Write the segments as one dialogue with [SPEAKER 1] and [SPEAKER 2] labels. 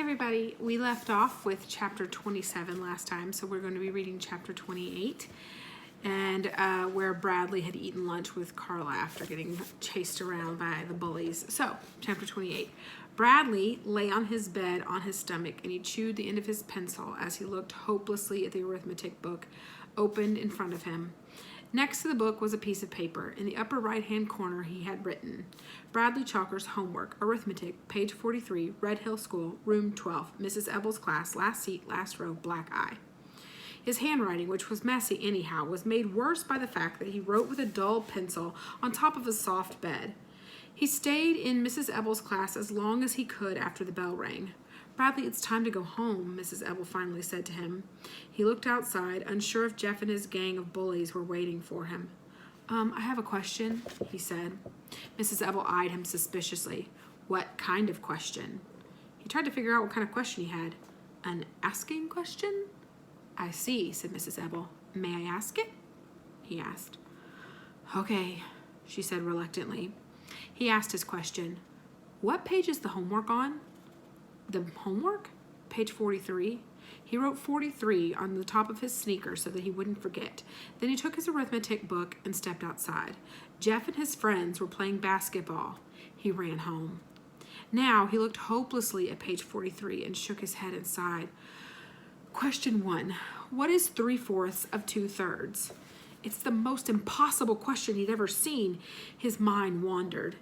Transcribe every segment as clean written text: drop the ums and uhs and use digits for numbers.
[SPEAKER 1] Hi everybody, we left off with chapter 27 last time, so we're going to be reading chapter 28 and where Bradley had eaten lunch with Carla after getting chased around by the bullies. So, chapter 28. Bradley lay on his bed on his stomach and he chewed the end of his pencil as he looked hopelessly at the arithmetic book opened in front of him. Next to the book was a piece of paper. In the upper right-hand corner, he had written, Bradley Chalker's homework, arithmetic, page 43, Red Hill School, room 12, Mrs. Ebel's class, last seat, last row, black eye. His handwriting, which was messy anyhow, was made worse by the fact that he wrote with a dull pencil on top of a soft bed. He stayed in Mrs. Ebel's class as long as he could after the bell rang. Bradley, it's time to go home, Mrs. Ebel finally said to him. He looked outside, unsure if Jeff and his gang of bullies were waiting for him. I have a question, he said. Mrs. Ebel eyed him suspiciously. What kind of question? He tried to figure out what kind of question he had. An asking question? I see, said Mrs. Ebel. May I ask it? He asked. Okay, she said reluctantly. He asked his question. What page is the homework on? The homework? Page 43. He wrote 43 on the top of his sneaker so that he wouldn't forget. Then he took his arithmetic book and stepped outside. Jeff and his friends were playing basketball. He ran home. Now he looked hopelessly at page 43 and shook his head and sighed. Question 1. What is 3/4 of 2/3? It's the most impossible question he'd ever seen. His mind wandered.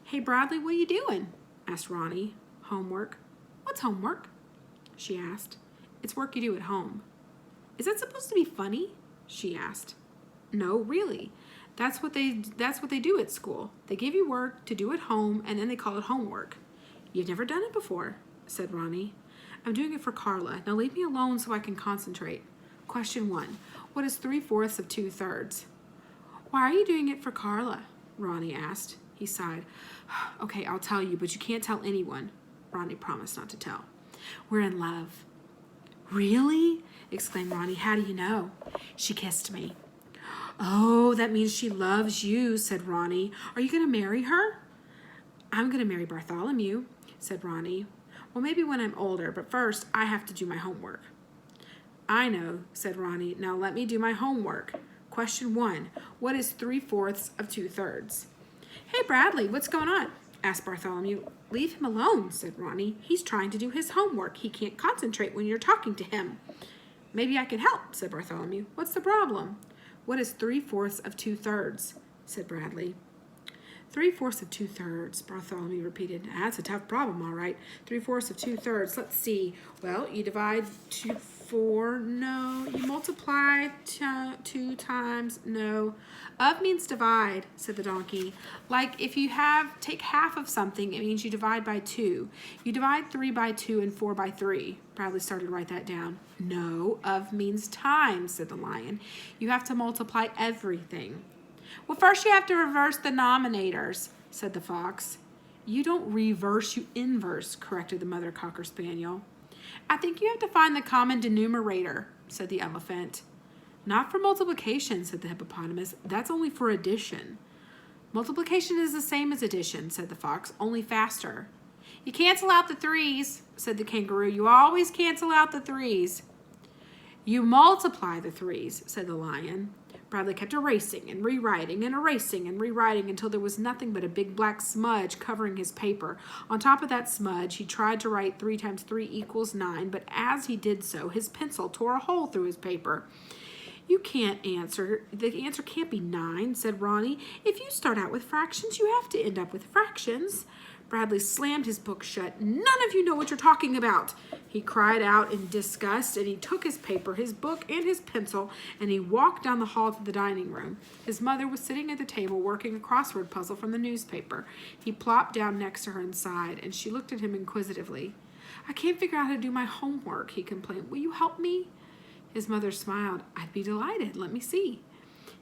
[SPEAKER 1] Hey, Bradley, what are you doing? Asked Ronnie. Homework. What's homework? She asked. It's work you do at home. Is that supposed to be funny? She asked. No, really. That's what they do at school. They give you work to do at home and then they call it homework. You've never done it before, said Ronnie. I'm doing it for Carla. Now leave me alone so I can concentrate. Question 1. What is 3/4 of 2/3? Why are you doing it for Carla? Ronnie asked. He sighed. Okay, I'll tell you, but you can't tell anyone. Ronnie promised not to tell. We're in love. Really? Exclaimed Ronnie. How do you know? She kissed me. Oh, that means she loves you, said Ronnie. Are you going to marry her? I'm going to marry Bartholomew, said Ronnie. Well, maybe when I'm older, but first I have to do my homework. I know, said Ronnie. Now let me do my homework. Question 1. What is 3/4 of 2/3? Hey, Bradley, what's going on? Asked Bartholomew. Leave him alone, said Ronnie. He's trying to do his homework. He can't concentrate when you're talking to him. Maybe I can help, said Bartholomew. What's the problem? What is 3/4 of 2/3? Said Bradley. 3/4 of 2/3, Bartholomew repeated. That's a tough problem, all right. 3/4 of 2/3. Let's see. Well, you divide 4. No. You multiply 2 times. No. Of means divide, said the donkey. Like if you take half of something, it means you divide by 2. You divide 3 by 2 and 4 by 3. Bradley started to write that down. No. Of means times, said the lion. You have to multiply everything. Well, first you have to reverse the denominators, said the fox. You don't reverse, you inverse, corrected the mother cocker spaniel. I think you have to find the common denominator, said the elephant. Not for multiplication, said the hippopotamus. That's only for addition. Multiplication is the same as addition, said the fox, only faster. You cancel out the 3's, said the kangaroo. You always cancel out the 3's. You multiply the 3's, said the lion. Bradley kept erasing and rewriting and erasing and rewriting until there was nothing but a big black smudge covering his paper. On top of that smudge, he tried to write 3 times 3 equals 9, but as he did so, his pencil tore a hole through his paper. You can't answer. The answer can't be 9, said Ronnie. If you start out with fractions, you have to end up with fractions. Bradley slammed his book shut. None of you know what you're talking about, he cried out in disgust, and he took his paper, his book, and his pencil, and he walked down the hall to the dining room. His mother was sitting at the table working a crossword puzzle from the newspaper. He plopped down next to her and sighed, and she looked at him inquisitively. I can't figure out how to do my homework, he complained. Will you help me? His mother smiled. I'd be delighted. Let me see.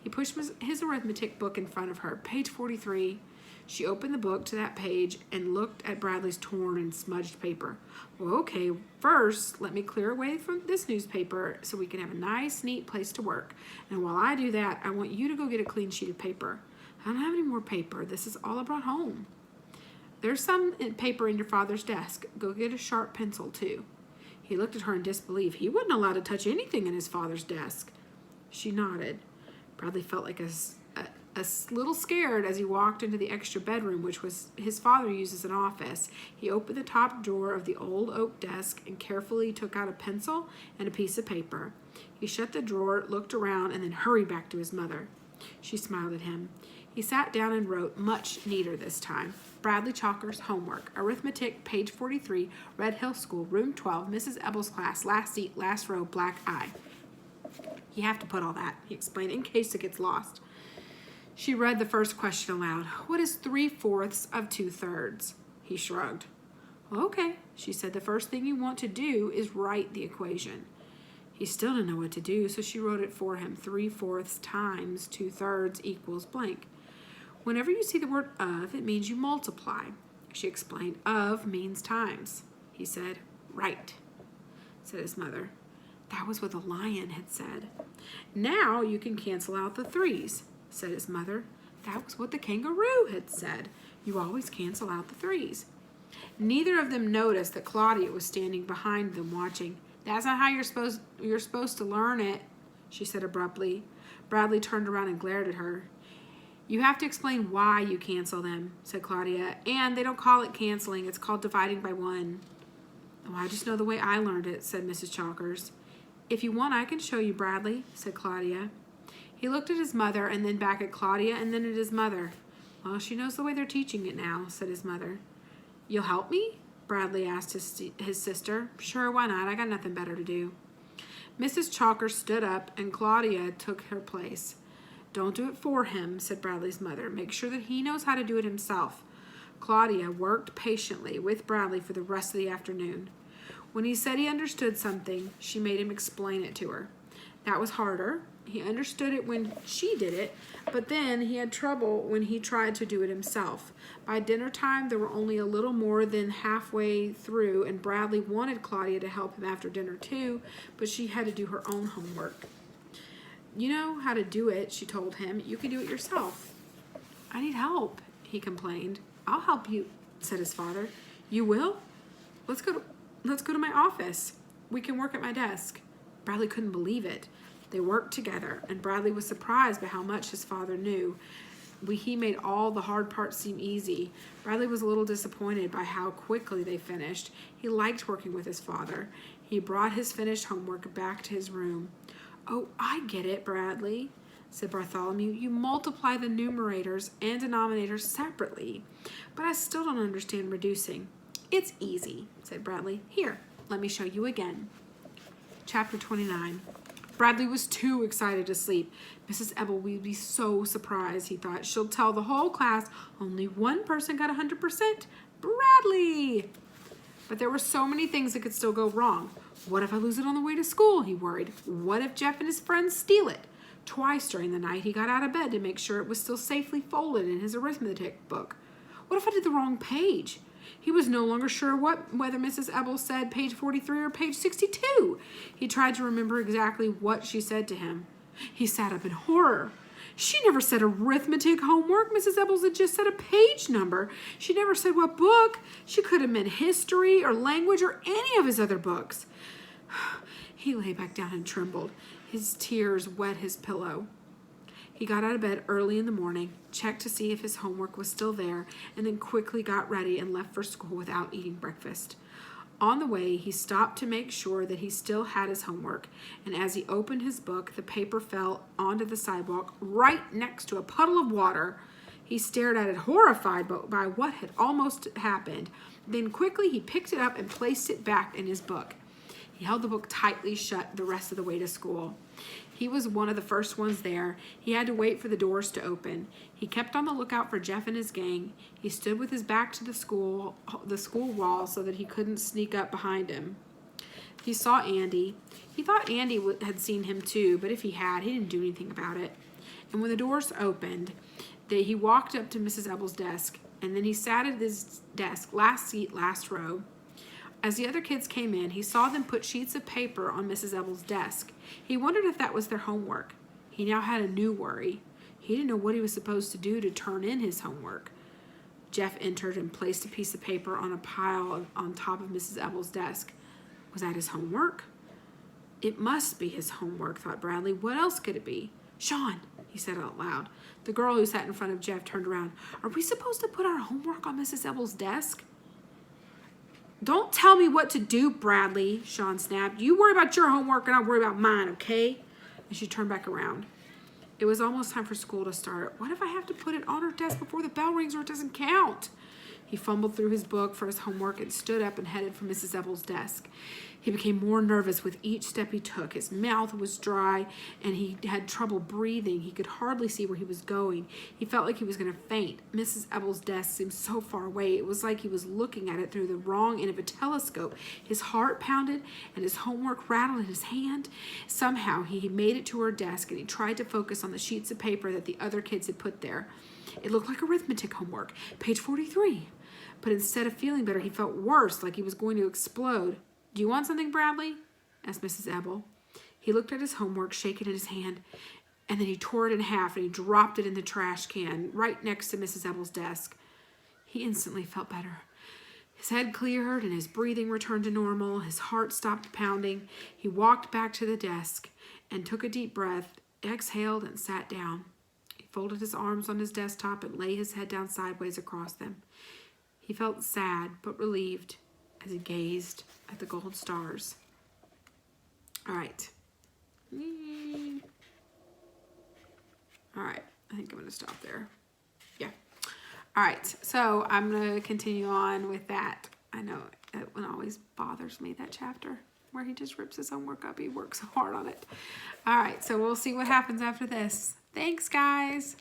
[SPEAKER 1] He pushed his arithmetic book in front of her. Page 43. She opened the book to that page and looked at Bradley's torn and smudged paper. Well, okay, first, let me clear away from this newspaper so we can have a nice, neat place to work. And while I do that, I want you to go get a clean sheet of paper. I don't have any more paper. This is all I brought home. There's some paper in your father's desk. Go get a sharp pencil, too. He looked at her in disbelief. He wasn't allowed to touch anything in his father's desk. She nodded. Bradley felt like a little scared as he walked into the extra bedroom, which was his father used as an office. He opened the top drawer of the old oak desk and carefully took out a pencil and a piece of paper. He shut the drawer, looked around, and then hurried back to his mother. She smiled at him. He sat down and wrote, much neater this time. Bradley Chalker's homework. Arithmetic, page 43, Red Hill School, room 12, Mrs. Ebble's class, last seat, last row, black eye. You have to put all that, he explained, in case it gets lost. She read the first question aloud. What is 3/4 of 2/3? He shrugged. Okay, she said, the first thing you want to do is write the equation. He still didn't know what to do, so she wrote it for him. 3/4 times 2/3 equals blank. Whenever you see the word of, it means you multiply. She explained. Of means times. He said, right, said his mother. That was what the lion had said. Now you can cancel out the 3's, said his mother. That was what the kangaroo had said. You always cancel out the 3's. Neither of them noticed that Claudia was standing behind them watching. That's not how you're supposed to learn it, she said abruptly. Bradley turned around and glared at her. You have to explain why you cancel them, said Claudia. And they don't call it canceling. It's called dividing by 1. Oh, I just know the way I learned it, said Mrs. Chalkers. If you want, I can show you, Bradley, said Claudia. He looked at his mother and then back at Claudia and then at his mother. Well, she knows the way they're teaching it now, said his mother. You'll help me? Bradley asked his sister. Sure, why not? I got nothing better to do. Mrs. Chalker stood up and Claudia took her place. Don't do it for him, said Bradley's mother. Make sure that he knows how to do it himself. Claudia worked patiently with Bradley for the rest of the afternoon. When he said he understood something, she made him explain it to her. That was harder. He understood it when she did it, but then he had trouble when he tried to do it himself. By dinner time, they were only a little more than halfway through, and Bradley wanted Claudia to help him after dinner too, but she had to do her own homework. You know how to do it, she told him. You can do it yourself. I need help, he complained. I'll help you, said his father. You will? Let's go to my office. We can work at my desk. Bradley couldn't believe it. They worked together, and Bradley was surprised by how much his father knew. He made all the hard parts seem easy. Bradley was a little disappointed by how quickly they finished. He liked working with his father. He brought his finished homework back to his room. Oh, I get it, Bradley, said Bartholomew. You multiply the numerators and denominators separately, but I still don't understand reducing. It's easy, said Bradley. Here, let me show you again. Chapter 29. Bradley was too excited to sleep. Mrs. Ebble would be so surprised, he thought. She'll tell the whole class only one person got 100%. Bradley! But there were so many things that could still go wrong. What if I lose it on the way to school, he worried. What if Jeff and his friends steal it? Twice during the night, he got out of bed to make sure it was still safely folded in his arithmetic book. What if I did the wrong page? He was no longer sure whether Mrs. Ebble said page 43 or page 62. He tried to remember exactly what she said to him. He sat up in horror. She never said arithmetic homework. Mrs. Ebble had just said a page number. She never said what book. She could have meant history or language or any of his other books. He lay back down and trembled. His tears wet his pillow. He got out of bed early in the morning, checked to see if his homework was still there, and then quickly got ready and left for school without eating breakfast. On the way, he stopped to make sure that he still had his homework, and as he opened his book, the paper fell onto the sidewalk right next to a puddle of water. He stared at it, horrified by what had almost happened. Then quickly he picked it up and placed it back in his book. He held the book tightly shut the rest of the way to school. He was one of the first ones there. He had to wait for the doors to open. He kept on the lookout for Jeff and his gang. He stood with his back to the school wall so that he couldn't sneak up behind him. He saw Andy. He thought Andy had seen him too, but if he had, he didn't do anything about it. And when the doors opened, he walked up to Mrs. Ebble's desk, and then he sat at his desk, last seat, last row. As the other kids came in, he saw them put sheets of paper on Mrs. Ebble's desk. He wondered if that was their homework. He now had a new worry. He didn't know what he was supposed to do to turn in his homework. Jeff entered and placed a piece of paper on a pile on top of Mrs. Evel's desk. Was that his homework? It must be his homework, thought Bradley. What else could it be? Sean, he said out loud. The girl who sat in front of Jeff turned around. Are we supposed to put our homework on Mrs. Evel's desk? Don't tell me what to do, Bradley, Sean snapped. You worry about your homework and I'll worry about mine, okay? And she turned back around. It was almost time for school to start. What if I have to put it on her desk before the bell rings or it doesn't count? He fumbled through his book for his homework and stood up and headed for Mrs. Evel's desk. He became more nervous with each step he took. His mouth was dry and he had trouble breathing. He could hardly see where he was going. He felt like he was going to faint. Mrs. Evel's desk seemed so far away. It was like he was looking at it through the wrong end of a telescope. His heart pounded and his homework rattled in his hand. Somehow he made it to her desk and he tried to focus on the sheets of paper that the other kids had put there. It looked like arithmetic homework, page 43. But instead of feeling better, he felt worse, like he was going to explode. Do you want something, Bradley? Asked Mrs. Evel. He looked at his homework, shaking in his hand, and then he tore it in half and he dropped it in the trash can right next to Mrs. Evel's desk. He instantly felt better. His head cleared and his breathing returned to normal. His heart stopped pounding. He walked back to the desk and took a deep breath, exhaled, and sat down. He folded his arms on his desktop and lay his head down sideways across them. He felt sad but relieved as he gazed at the gold stars. All right. All right. I think I'm going to stop there. Yeah. All right. So I'm going to continue on with that. I know that one always bothers me, that chapter where he just rips his homework up. He works so hard on it. All right. So we'll see what happens after this. Thanks, guys.